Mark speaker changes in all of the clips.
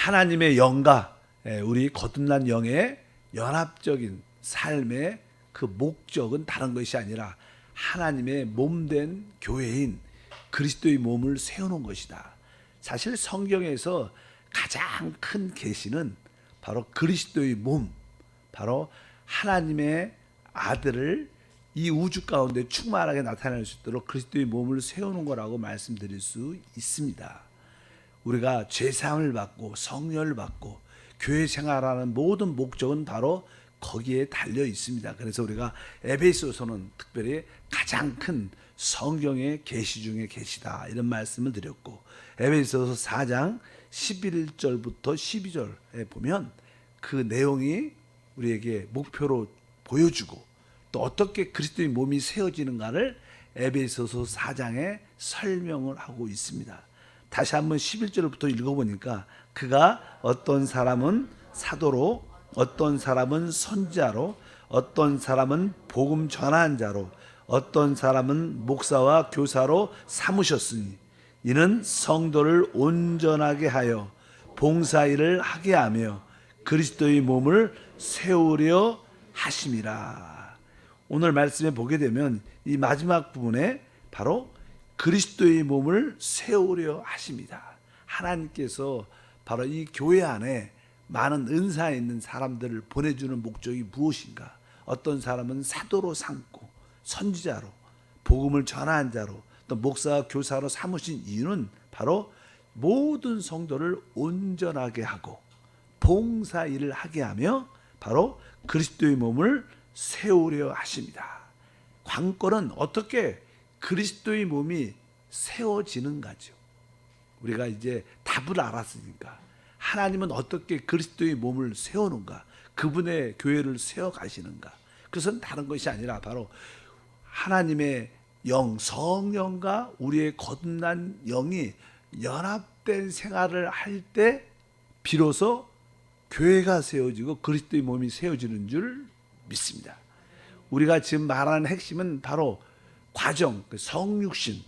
Speaker 1: 하나님의 영과 우리 거듭난 영의 연합적인 삶의 그 목적은 다른 것이 아니라 하나님의 몸된 교회인 그리스도의 몸을 세우는 것이다. 사실 성경에서 가장 큰 계시는 바로 그리스도의 몸, 바로 하나님의 아들을 이 우주 가운데 충만하게 나타낼 수 있도록 그리스도의 몸을 세우는 거라고 말씀드릴 수 있습니다. 우리가 죄사함을 받고 성령을 받고 교회 생활하는 모든 목적은 바로 거기에 달려 있습니다. 그래서 우리가 에베소서는 특별히 가장 큰 성경의 계시 중에 계시다 이런 말씀을 드렸고, 에베소서 4장 11절부터 12절에 보면 그 내용이 우리에게 목표로 보여주고 또 어떻게 그리스도의 몸이 세워지는가를 에베소서 4장에 설명을 하고 있습니다. 다시 한번 11절부터 읽어보니까 그가 어떤 사람은 사도로, 어떤 사람은 선지자로, 어떤 사람은 복음 전하는 자로, 어떤 사람은 목사와 교사로 삼으셨으니 이는 성도를 온전하게 하여 봉사일을 하게 하며 그리스도의 몸을 세우려 하심이라. 오늘 말씀에 보게 되면 이 마지막 부분에 바로 그리스도의 몸을 세우려 하십니다. 하나님께서 바로 이 교회 안에 많은 은사에 있는 사람들을 보내주는 목적이 무엇인가? 어떤 사람은 사도로 삼고 선지자로, 복음을 전하는 자로, 또 목사와 교사로 삼으신 이유는 바로 모든 성도를 온전하게 하고 봉사일을 하게 하며 바로 그리스도의 몸을 세우려 하십니다. 관건은 어떻게 그리스도의 몸이 세워지는가죠. 우리가 이제 답을 알았으니까 하나님은 어떻게 그리스도의 몸을 세우는가, 그분의 교회를 세워가시는가, 그것은 다른 것이 아니라 바로 하나님의 영, 성령과 우리의 거듭난 영이 연합된 생활을 할 때 비로소 교회가 세워지고 그리스도의 몸이 세워지는 줄 믿습니다. 우리가 지금 말하는 핵심은 바로 과정, 성육신,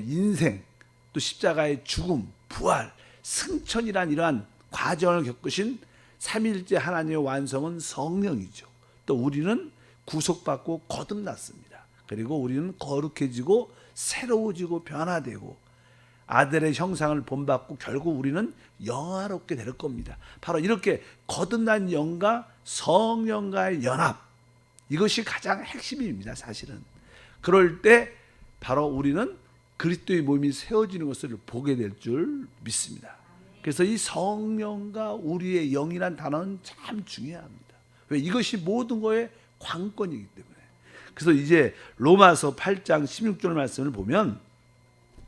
Speaker 1: 인생, 또 십자가의 죽음, 부활, 승천이란 이러한 과정을 겪으신 삼위일체 하나님의 완성은 성령이죠. 또 우리는 구속받고 거듭났습니다. 그리고 우리는 거룩해지고 새로워지고 변화되고 아들의 형상을 본받고 결국 우리는 영화롭게 될 겁니다. 바로 이렇게 거듭난 영과 성령과의 연합, 이것이 가장 핵심입니다. 사실은 그럴 때 바로 우리는 그리스도의 몸이 세워지는 것을 보게 될 줄 믿습니다. 그래서 이 성령과 우리의 영이란 단어는 참 중요합니다. 왜? 이것이 모든 것의 관건이기 때문에. 그래서 이제 로마서 8장 16절 말씀을 보면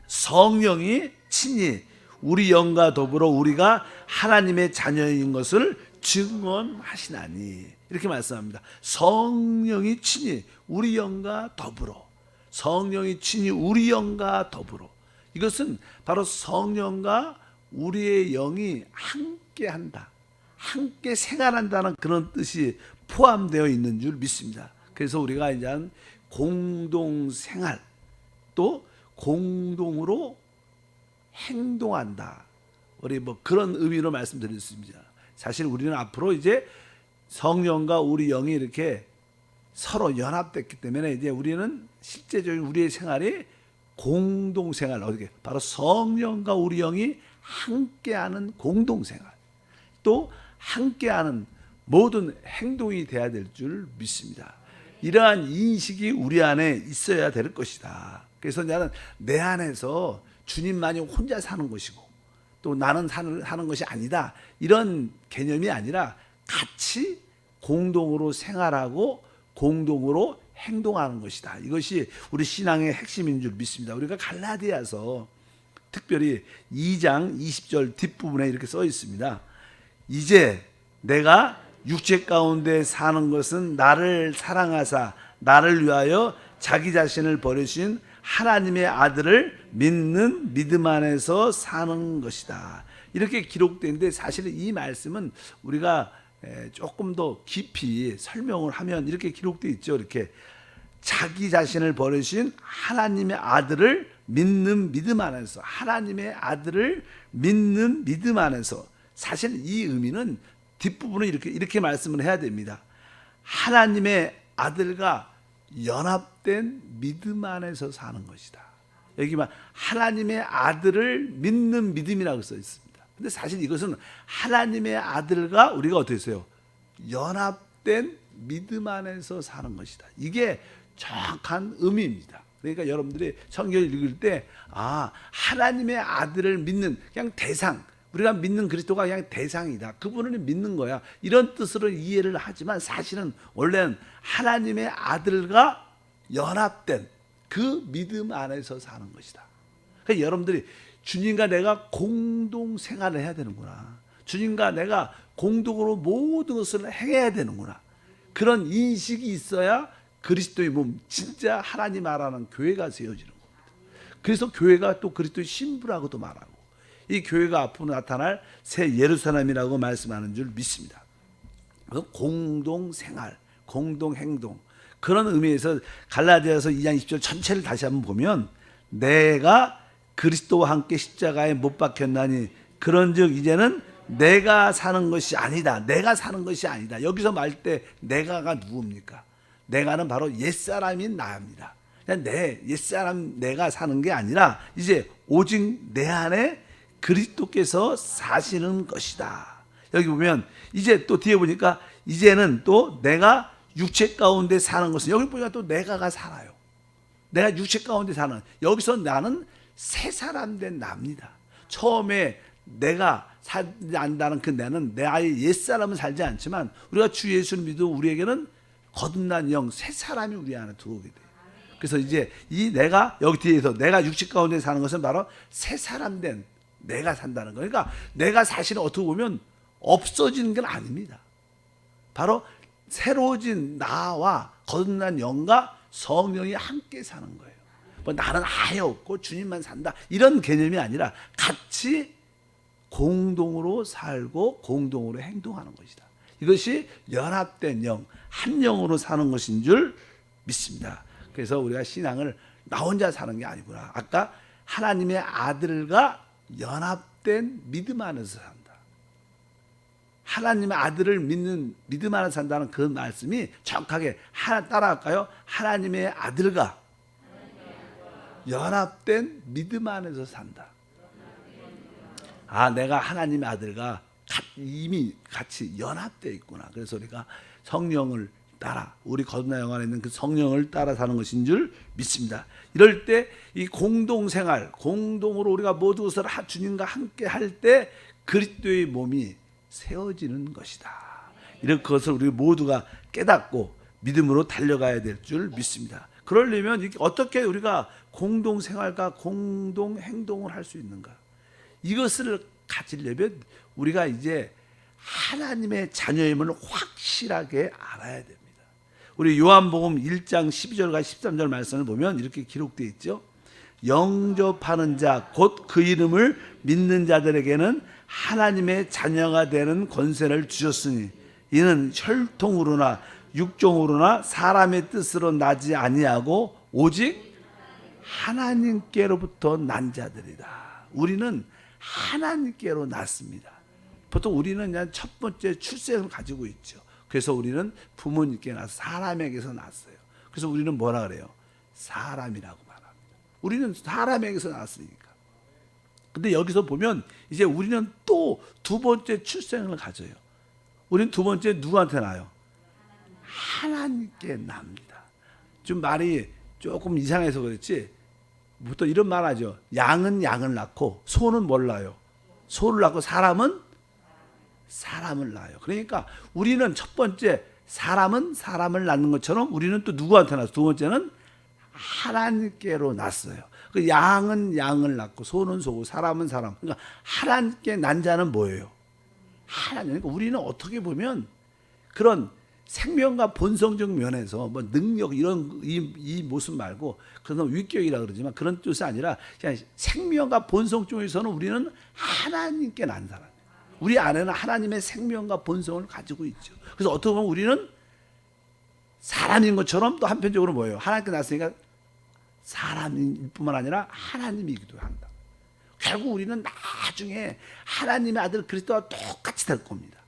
Speaker 1: 성령이 친히 우리 영과 더불어 우리가 하나님의 자녀인 것을 증언하시나니, 이렇게 말씀합니다. 성령이 친히 우리 영과 더불어, 성령이 친히 우리 영과 더불어, 이것은 바로 성령과 우리의 영이 함께한다, 함께 생활한다는 그런 뜻이 포함되어 있는 줄 믿습니다. 그래서 우리가 이제 공동생활, 또 공동으로 행동한다, 우리 그런 의미로 말씀드렸습니다. 사실 우리는 앞으로 이제 성령과 우리 영이 이렇게 서로 연합됐기 때문에 이제 우리는 실제적인 우리의 생활이 공동생활, 어떻게 바로 성령과 우리 영이 함께하는 공동생활, 또 함께하는 모든 행동이 돼야 될 줄 믿습니다. 이러한 인식이 우리 안에 있어야 될 것이다. 그래서 나는 내 안에서 주님만이 혼자 사는 것이고 또 나는 사는 것이 아니다, 이런 개념이 아니라 같이 공동으로 생활하고 공동으로 행동하는 것이다. 이것이 우리 신앙의 핵심인 줄 믿습니다. 우리가 갈라디아서 특별히 2장 20절 뒷부분에 이렇게 써 있습니다. 이제 내가 육체 가운데 사는 것은 나를 사랑하사 나를 위하여 자기 자신을 버리신 하나님의 아들을 믿는 믿음 안에서 사는 것이다, 이렇게 기록되는데, 사실은 이 말씀은 우리가 조금 더 깊이 설명을 하면 이렇게 기록되어 있죠. 이렇게 자기 자신을 버리신 하나님의 아들을 믿는 믿음 안에서, 하나님의 아들을 믿는 믿음 안에서, 사실 이 의미는 뒷부분을 이렇게 말씀을 해야 됩니다. 하나님의 아들과 연합된 믿음 안에서 사는 것이다. 여기만 하나님의 아들을 믿는 믿음이라고 써 있습니다. 근데 사실 이것은 하나님의 아들과 우리가 어떻게 했어요? 연합된 믿음 안에서 사는 것이다. 이게 정확한 의미입니다. 그러니까 여러분들이 성경을 읽을 때 하나님의 아들을 믿는 그냥 대상, 우리가 믿는 그리스도가 그냥 대상이다. 그분을 믿는 거야. 이런 뜻으로 이해를 하지만 사실은 원래는 하나님의 아들과 연합된 그 믿음 안에서 사는 것이다. 그러니까 여러분들이 주님과 내가 공동 생활을 해야 되는구나. 주님과 내가 공동으로 모든 것을 행해야 되는구나. 그런 인식이 있어야 그리스도의 몸, 진짜 하나님 알아는 교회가 세워지는 겁니다. 그래서 교회가 또 그리스도의 신부라고도 말하고 이 교회가 앞으로 나타날 새 예루살렘이라고 말씀하는 줄 믿습니다. 공동 생활, 공동 행동, 그런 의미에서 갈라디아서 2장 20절 전체를 다시 한번 보면 내가 그리스도와 함께 십자가에 못 박혔나니 그런즉 이제는 내가 사는 것이 아니다. 내가 사는 것이 아니다. 여기서 말 때 내가가 누굽니까? 내가는 바로 옛사람인 나입니다. 그냥 내 옛사람 내가 사는 게 아니라 이제 오직 내 안에 그리스도께서 사시는 것이다. 여기 보면 이제 또 뒤에 보니까 이제는 또 내가 육체 가운데 사는 것은 여기 보니까 또 내가가 살아요. 내가 육체 가운데 사는 여기서 나는 새 사람 된 나입니다. 처음에 내가 살지 않는다는 그 나는 내 아예 옛사람은 살지 않지만 우리가 주 예수를 믿어 우리에게는 거듭난 영 새 사람이 우리 안에 들어오게 돼요. 그래서 이제 이 내가 여기 뒤에서 내가 육체 가운데 사는 것은 바로 새 사람 된 내가 산다는 거예요. 그러니까 내가 사실은 어떻게 보면 없어지는 건 아닙니다. 바로 새로워진 나와 거듭난 영과 성령이 함께 사는 거예요. 뭐 나는 아예 없고 주님만 산다 이런 개념이 아니라 같이 공동으로 살고 공동으로 행동하는 것이다. 이것이 연합된 영, 한 영으로 사는 것인 줄 믿습니다. 그래서 우리가 신앙을 나 혼자 사는 게 아니구나. 아까 하나님의 아들과 연합된 믿음 안에서 산다. 하나님의 아들을 믿는 믿음 안에서 산다는 그 말씀이 정확하게 따라할까요? 하나님의 아들과 연합된 믿음 안에서 산다. 내가 하나님의 아들과 이미 같이 연합되어 있구나. 그래서 우리가 성령을 따라 우리 거듭난 영 안에 있는 그 성령을 따라 사는 것인 줄 믿습니다. 이럴 때 이 공동생활, 공동으로 우리가 모든 것을 주님과 함께 할 때 그리스도의 몸이 세워지는 것이다. 이런 것을 우리 모두가 깨닫고 믿음으로 달려가야 될 줄 믿습니다. 그러려면 어떻게 우리가 공동생활과 공동행동을 할 수 있는가? 이것을 가지려면 우리가 이제 하나님의 자녀임을 확실하게 알아야 됩니다. 우리 요한복음 1장 12절과 13절 말씀을 보면 이렇게 기록되어 있죠. 영접하는 자 곧 그 이름을 믿는 자들에게는 하나님의 자녀가 되는 권세를 주셨으니 이는 혈통으로나 육종으로나 사람의 뜻으로 나지 아니하고 오직 하나님께로부터 난 자들이다. 우리는 하나님께로 났습니다. 보통 우리는 그냥 첫 번째 출생을 가지고 있죠. 그래서 우리는 부모님께 나서 사람에게서 났어요. 그래서 우리는 뭐라 그래요? 사람이라고 말합니다. 우리는 사람에게서 났으니까. 근데 여기서 보면 이제 우리는 또 두 번째 출생을 가져요. 우리는 두 번째 누구한테 나요? 하나님께 납니다. 좀 말이 조금 이상해서 그렇지 보통 이런 말 하죠. 양은 양을 낳고 소는 뭘 낳아요? 소를 낳고 사람은 사람을 낳아요. 그러니까 우리는 첫 번째 사람은 사람을 낳는 것처럼 우리는 또 누구한테 낳았어요? 두 번째는 하나님께로 낳았어요. 그 양은 양을 낳고 소는 소고 사람은 사람. 그러니까 하나님께 난 자는 뭐예요? 하나님. 그러니까 우리는 어떻게 보면 그런 생명과 본성적 면에서 뭐 능력 이런 이 모습 말고 그런 위격이라 그러지만 그런 뜻이 아니라 그냥 생명과 본성 쪽에서는 우리는 하나님께 난 사람. 우리 안에는 하나님의 생명과 본성을 가지고 있죠. 그래서 어떻게 보면 우리는 사람인 것처럼 또 한편적으로 뭐예요? 하나님께 났으니까 사람일 뿐만 아니라 하나님이기도 한다. 결국 우리는 나중에 하나님의 아들 그리스도와 똑같이 될 겁니다.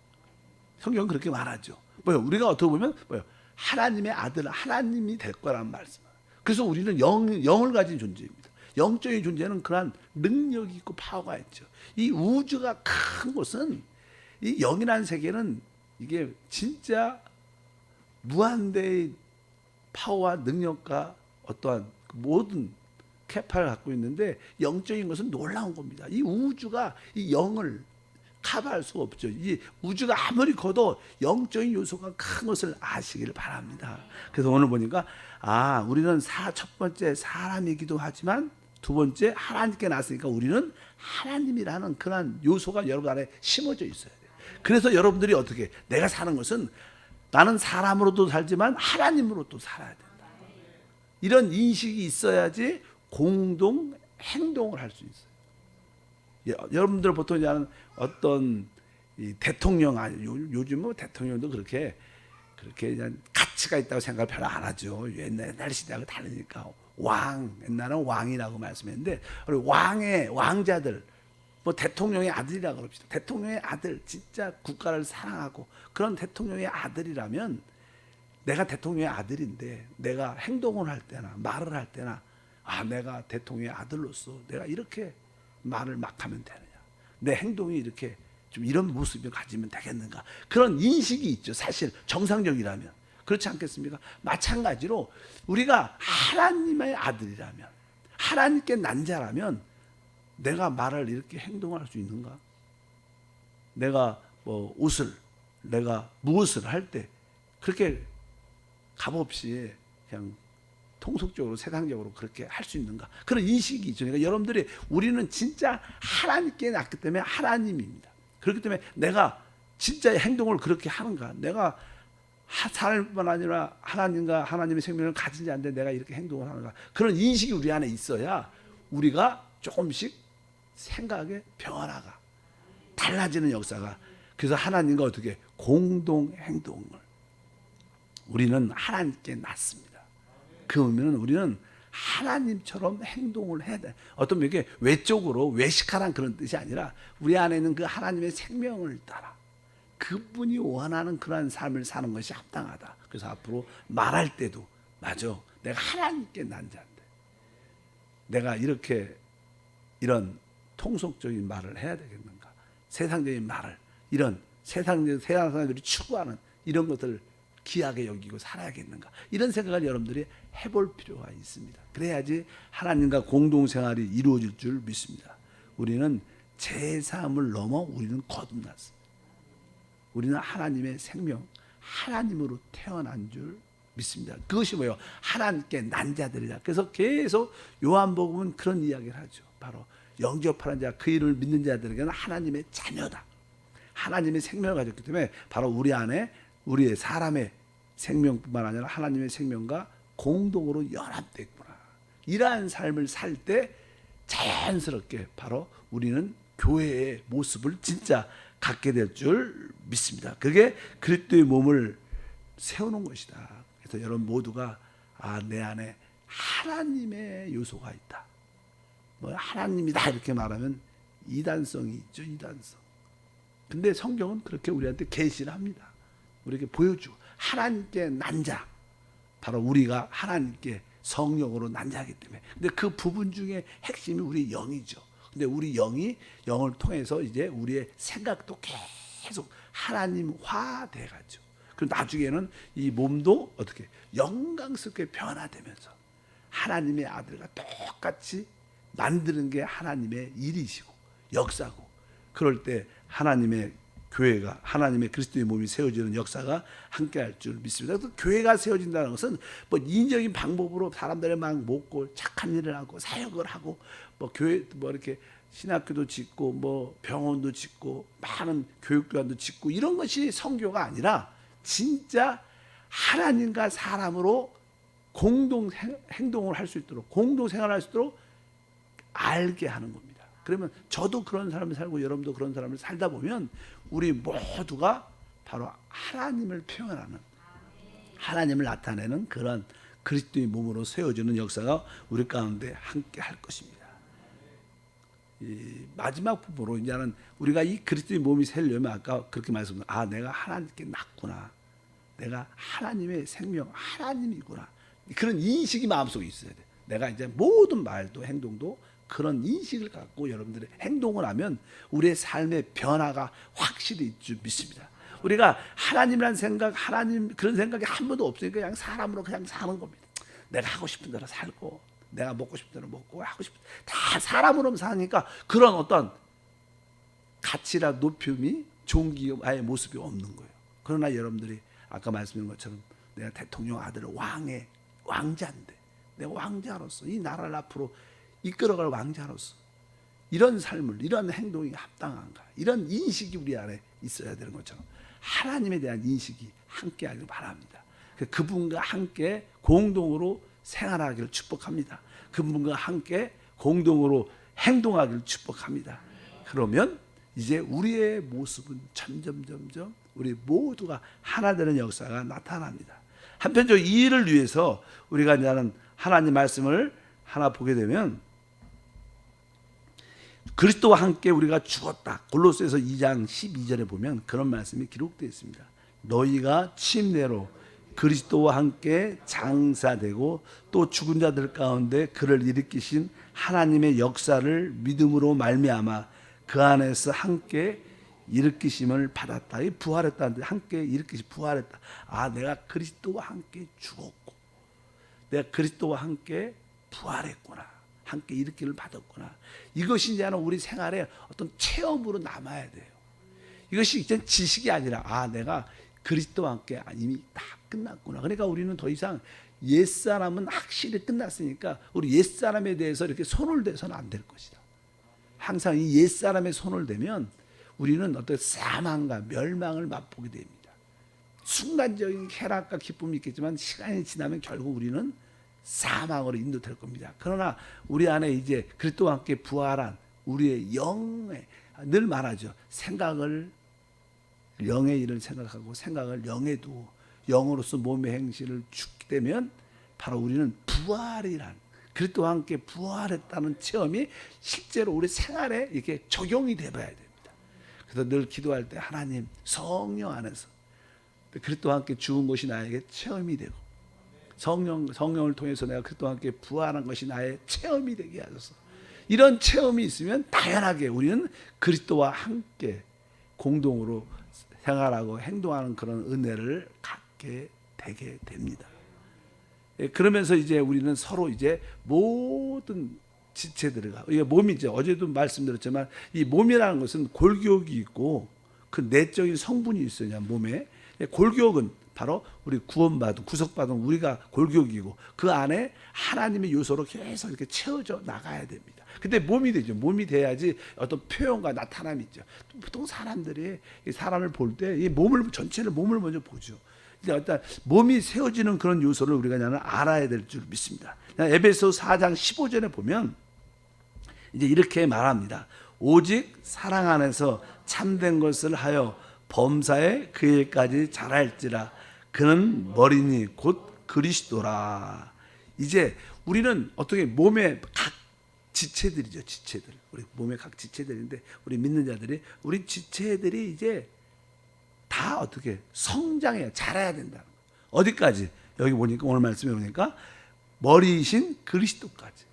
Speaker 1: 성경은 그렇게 말하죠. 뭐요? 우리가 어떻게 보면 뭐요? 하나님의 아들, 하나님이 될 거란 말씀. 그래서 우리는 영을 가진 존재입니다. 영적인 존재는 그러한 능력이 있고 파워가 있죠. 이 우주가 큰 곳은 이 영이라는 세계는 이게 진짜 무한대의 파워와 능력과 어떠한 모든 캐파를 갖고 있는데 영적인 것은 놀라운 겁니다. 이 우주가 이 영을 커버할 수가 없죠. 이 우주가 아무리 커도 영적인 요소가 큰 것을 아시기를 바랍니다. 그래서 오늘 보니까 우리는 첫 번째 사람이기도 하지만 두 번째 하나님께 났으니까 우리는 하나님이라는 그런 요소가 여러분 안에 심어져 있어야 돼요. 그래서 여러분들이 어떻게 내가 사는 것은 나는 사람으로도 살지만 하나님으로도 살아야 된다. 이런 인식이 있어야지 공동 행동을 할 수 있어요. 여러분들 보통 이제 어떤 이 대통령 요즘 뭐 대통령도 그렇게 그냥 가치가 있다고 생각을 별로 안 하죠. 옛날 시대하고 다르니까 옛날은 왕이라고 말씀했는데 왕자들 뭐 대통령의 아들이라고 그럽시다. 대통령의 아들 진짜 국가를 사랑하고 그런 대통령의 아들이라면 내가 대통령의 아들인데 내가 행동을 할 때나 말을 할 때나 내가 대통령의 아들로서 내가 이렇게 말을 막 하면 되느냐, 내 행동이 이렇게 좀 이런 모습을 가지면 되겠는가, 그런 인식이 있죠. 사실 정상적이라면. 그렇지 않겠습니까? 마찬가지로 우리가 하나님의 아들이라면, 하나님께 난 자라면 내가 말을 이렇게 행동할 수 있는가? 내가 내가 무엇을 할 때 그렇게 값없이 그냥 통속적으로 세상적으로 그렇게 할 수 있는가? 그런 인식이 있죠. 그러니까 여러분들이 우리는 진짜 하나님께 났기 때문에 하나님입니다. 그렇기 때문에 내가 진짜 행동을 그렇게 하는가? 내가 사람뿐만 아니라 하나님과 하나님의 생명을 가진 자인데 내가 이렇게 행동을 하는가? 그런 인식이 우리 안에 있어야 우리가 조금씩 생각의 변화가 달라지는 역사가. 그래서 하나님과 어떻게 공동 행동을 우리는 하나님께 났습니다. 그 의미는 우리는 하나님처럼 행동을 해야 돼. 어떤 이게 외적으로 외식하란 그런 뜻이 아니라 우리 안에 있는 그 하나님의 생명을 따라 그분이 원하는 그러한 삶을 사는 것이 합당하다. 그래서 앞으로 말할 때도 맞아. 내가 하나님께 난 자인데 내가 이런 통속적인 말을 해야 되겠는가? 세상적인 말을 이런 세상 사람들이 추구하는 이런 것들을 귀하게 여기고 살아야겠는가? 이런 생각을 여러분들이 해볼 필요가 있습니다. 그래야지 하나님과 공동생활이 이루어질 줄 믿습니다. 우리는 제3을 넘어 우리는 거듭났습니다. 우리는 하나님의 생명, 하나님으로 태어난 줄 믿습니다. 그것이 뭐예요? 하나님께 난 자들이다. 그래서 계속 요한복음은 그런 이야기를 하죠. 바로 영접하는 자, 그 이름을 믿는 자들에게는 하나님의 자녀다. 하나님의 생명을 가졌기 때문에 바로 우리 안에 우리의 사람의 생명뿐만 아니라 하나님의 생명과 공동으로 연합됐구나. 이러한 삶을 살 때 자연스럽게 바로 우리는 교회의 모습을 진짜 갖게 될 줄 믿습니다. 그게 그리스도의 몸을 세우는 것이다. 그래서 여러분 모두가 내 안에 하나님의 요소가 있다. 하나님이다 이렇게 말하면 이단성이 있죠. 이단성. 근데 성경은 그렇게 우리한테 계시를 합니다. 우리에게 보여주고 하나님께 난 자, 바로 우리가 하나님께 성령으로 난 자이기 때문에. 근데 그 부분 중에 핵심이 우리 영이죠. 근데 우리 영을 통해서 이제 우리의 생각도 계속 하나님화 돼가죠. 그리고 나중에는 이 몸도 어떻게 영광스럽게 변화되면서 하나님의 아들과 똑같이 만드는 게 하나님의 일이시고 역사고, 그럴 때 하나님의 교회가 하나님의 그리스도의 몸이 세워지는 역사가 함께할 줄 믿습니다. 그래서 교회가 세워진다는 것은 인적인 방법으로 사람들을 막 모으고 착한 일을 하고 사역을 하고 교회 이렇게 신학교도 짓고 병원도 짓고 많은 교육기관도 짓고 이런 것이 선교가 아니라 진짜 하나님과 사람으로 공동 행동을 할 수 있도록 공동 생활할 수 있도록 알게 하는 겁니다. 그러면 저도 그런 삶을 살고 여러분도 그런 삶을 살다 보면 우리 모두가 바로 하나님을 표현하는, 하나님을 나타내는 그런 그리스도의 몸으로 세워지는 역사가 우리 가운데 함께 할 것입니다. 이 마지막 부분으로 이제는 우리가 이 그리스도의 몸이 세려면 아까 그렇게 말씀드렸 내가 하나님께 낳구나. 내가 하나님의 생명, 하나님이구나. 그런 인식이 마음속에 있어야 돼. 내가 이제 모든 말도 행동도 그런 인식을 갖고 여러분들의 행동을 하면 우리의 삶의 변화가 확실히 있을 줄 믿습니다. 우리가 하나님이라는 생각, 하나님 그런 생각이 한 번도 없으니까 그냥 사람으로 그냥 사는 겁니다. 내가 하고 싶은 대로 살고 내가 먹고 싶은 대로 먹고 하고 싶은 다 사람으로 사니까 그런 어떤 가치나 높임이 존귀의 모습이 없는 거예요. 그러나 여러분들이 아까 말씀드린 것처럼 내가 대통령 아들 왕자인데 내가 왕자로서 이 나라를 앞으로 이끌어갈 왕자로서 이런 삶을 이런 행동이 합당한가 이런 인식이 우리 안에 있어야 되는 것처럼 하나님에 대한 인식이 함께 하길 바랍니다. 그분과 함께 공동으로 생활하기를 축복합니다. 그분과 함께 공동으로 행동하기를 축복합니다. 그러면 이제 우리의 모습은 점점 우리 모두가 하나 되는 역사가 나타납니다. 한편적으로 이 일을 위해서 우리가 이제는 하나님 말씀을 하나 보게 되면 그리스도와 함께 우리가 죽었다. 골로새서 2장 12절에 보면 그런 말씀이 기록되어 있습니다. 너희가 침례로 그리스도와 함께 장사되고 또 죽은 자들 가운데 그를 일으키신 하나님의 역사를 믿음으로 말미암아 그 안에서 함께 일으키심을 받았다. 이 부활했다는데 함께 일으키시 부활했다. 아, 내가 그리스도와 함께 죽었고 내가 그리스도와 함께 부활했구나. 함께 일으킴을 받았구나. 이것이 이제는 우리 생활에 어떤 체험으로 남아야 돼요. 이것이 이제 지식이 아니라 아, 내가 그리스도와 함께 이미 다 끝났구나. 그러니까 우리는 더 이상 옛사람은 확실히 끝났으니까 우리 옛사람에 대해서 이렇게 손을 대서는 안 될 것이다. 항상 이 옛사람의 손을 대면 우리는 어떤 사망과 멸망을 맛보게 됩니다. 순간적인 쾌락과 기쁨이 있겠지만 시간이 지나면 결국 우리는 사망으로 인도될 겁니다. 그러나 우리 안에 이제 그리스도와 함께 부활한 우리의 영에 늘 말하죠. 생각을 영의 일을 생각하고 생각을 영에 두고 영으로서 몸의 행실을 죽게 되면 바로 우리는 부활이란 그리스도와 함께 부활했다는 체험이 실제로 우리 생활에 이렇게 적용이 되어야 됩니다. 그래서 늘 기도할 때 하나님 성령 안에서 그리스도와 함께 죽은 것이 나에게 체험이 되고 성령을 통해서 내가 그리스도와 함께 부활한 것이 나의 체험이 되게 하소서. 이런 체험이 있으면 당연하게 우리는 그리스도와 함께 공동으로 생활하고 행동하는 그런 은혜를 갖게 되게 됩니다. 그러면서 이제 우리는 서로 이제 모든 지체들과 이게 몸이죠. 어제도 말씀드렸지만 이 몸이라는 것은 골격이 있고 그 내적인 성분이 있어요. 몸에 골격은 바로 우리 구속받은 우리가 골격이고 그 안에 하나님의 요소로 계속 이렇게 채워져 나가야 됩니다. 근데 몸이 되죠. 몸이 돼야지 어떤 표현과 나타남이 있죠. 보통 사람들이 사람을 볼 때 이 몸을 전체를 몸을 먼저 보죠. 일단 몸이 세워지는 그런 요소를 우리가 알아야 될 줄 믿습니다. 에베소 4장 15절에 보면 이제 이렇게 말합니다. 오직 사랑 안에서 참된 것을 하여 범사에 그 일까지 잘할지라 그는 머리니 곧 그리스도라. 이제 우리는 어떻게 몸의 각 지체들이죠. 지체들. 우리 몸의 각 지체들인데 우리 믿는 자들이 우리 지체들이 이제 다 어떻게 성장해야 자라야 된다는 거예요. 어디까지? 여기 보니까 오늘 말씀에 보니까 머리이신 그리스도까지.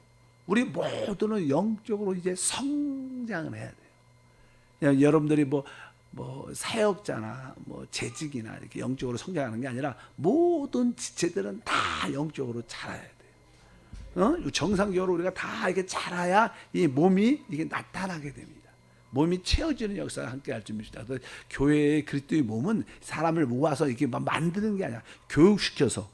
Speaker 1: 우리 모두는 영적으로 이제 성장을 해야 돼요. 그냥 여러분들이 뭐 사역자나 재직이나 이렇게 영적으로 성장하는 게 아니라 모든 지체들은 다 영적으로 자라야 돼요. 정상적으로 우리가 다 이렇게 자라야 이 몸이 이게 나타나게 됩니다. 몸이 채워지는 역사가 함께 할 줄 믿습니다. 교회의 그리스도의 몸은 사람을 모아서 이렇게 만드는 게 아니라 교육시켜서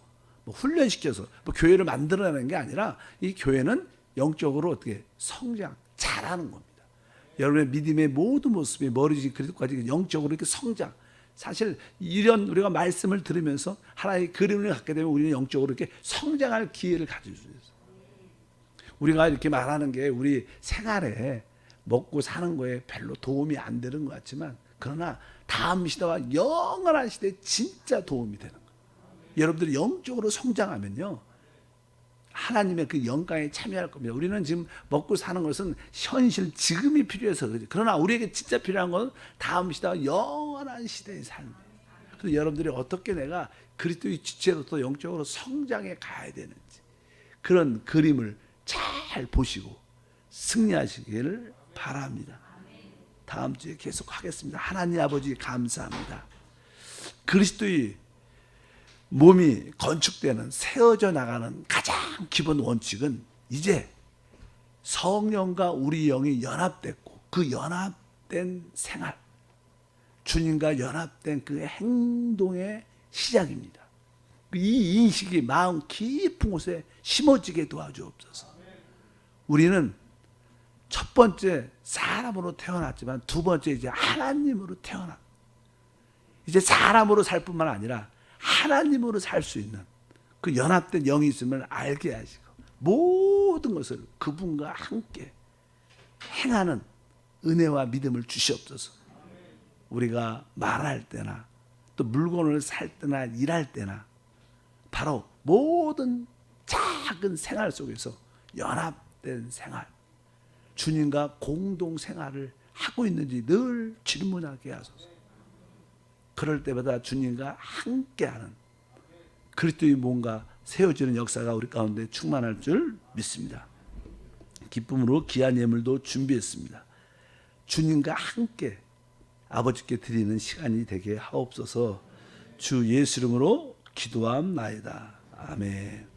Speaker 1: 훈련시켜서 교회를 만들어내는 게 아니라 이 교회는 영적으로 어떻게 성장, 자라는 겁니다. 여러분의 믿음의 모든 모습이 머리지 그리스도까지 영적으로 이렇게 성장. 사실 이런 우리가 말씀을 들으면서 하나의 그림을 갖게 되면 우리는 영적으로 이렇게 성장할 기회를 가질 수 있어요. 우리가 이렇게 말하는 게 우리 생활에 먹고 사는 거에 별로 도움이 안 되는 것 같지만 그러나 다음 시대와 영원한 시대에 진짜 도움이 되는 거예요. 여러분들이 영적으로 성장하면요. 하나님의 그 영광에 참여할 겁니다. 우리는 지금 먹고 사는 것은 현실 지금이 필요해서 그렇지. 그러나 우리에게 진짜 필요한 건 다음 시대와 영원한 시대의 삶이에요. 그래서 여러분들이 어떻게 내가 그리스도의 지체로서 영적으로 성장해 가야 되는지 그런 그림을 잘 보시고 승리하시기를 바랍니다. 다음 주에 계속 하겠습니다. 하나님 아버지 감사합니다. 그리스도의 몸이 건축되는 세워져 나가는 가장 기본 원칙은 이제 성령과 우리 영이 연합됐고 그 연합된 생활, 주님과 연합된 그 행동의 시작입니다. 이 인식이 마음 깊은 곳에 심어지게 도와주옵소서. 우리는 첫 번째 사람으로 태어났지만 두 번째 이제 하나님으로 태어났. 이제 사람으로 살 뿐만 아니라 하나님으로 살 수 있는 그 연합된 영이 있음을 알게 하시고 모든 것을 그분과 함께 행하는 은혜와 믿음을 주시옵소서. 우리가 말할 때나 또 물건을 살 때나 일할 때나 바로 모든 작은 생활 속에서 연합된 생활, 주님과 공동 생활을 하고 있는지 늘 질문하게 하소서. 그럴 때마다 주님과 함께하는 그리스도의 몸과 세워지는 역사가 우리 가운데 충만할 줄 믿습니다. 기쁨으로 귀한 예물도 준비했습니다. 주님과 함께 아버지께 드리는 시간이 되게 하옵소서. 주 예수 이름으로 기도함나이다. 아멘.